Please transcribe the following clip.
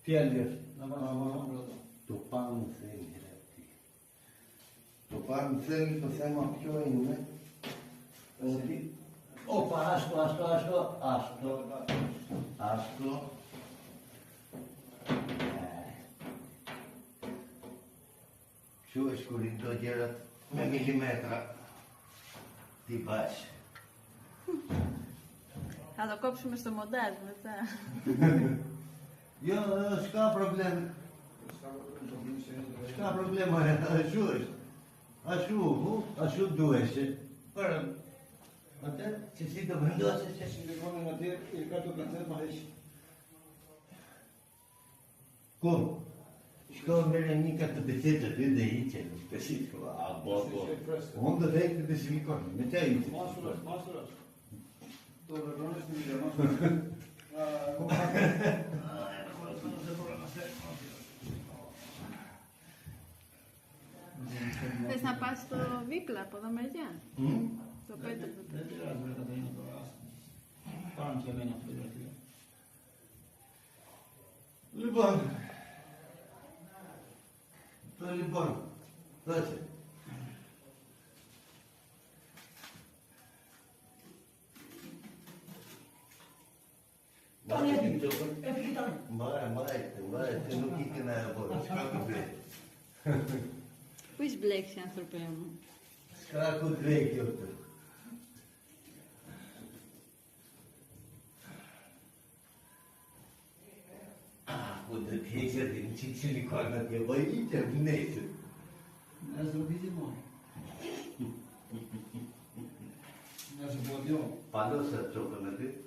Τι έλεγες? Το πάνω θέλει. Το πάνω θέλει, το θέμα ποιο είναι? Ότι... Όπα, άστο. Πιο σκουριτό γέρα με μιλιμέτρα. Τι πας? Θα το κόψουμε στο μοντάζ μετά. Ja, dat is geen probleem. Dat is geen probleem, maar zo is het. Als je doet het. Wat je ziet op een doos is het. Kom. Što mene nikad ne beseda vide iće. Besita, a bogo. Onda rekli da si nikad ne te iće. Masuras. Dobro, dones mi je masuras. Θες να πας στο δίπλα από εδώ μεριά? Το πέτρεπο. Δεν πειράζει, δεν θα είναι τώρα. Πάνω και εμένα αυτό δηλαδή. Λοιπόν, δώσε. Έφυγε τώρα. Μάλιστα, δεν κοίτα να μπορώ. Πού είσαι μπλέξει, άνθρωπε μου? Σκράκο τρέχει αυτό. Κοντά τέσσερα την τσιτσιλικόνα και εγώ είτε πνέσε. Να σου πει τι μόνο. Να σου πω δυο. Παλώς θα τσόκανατε.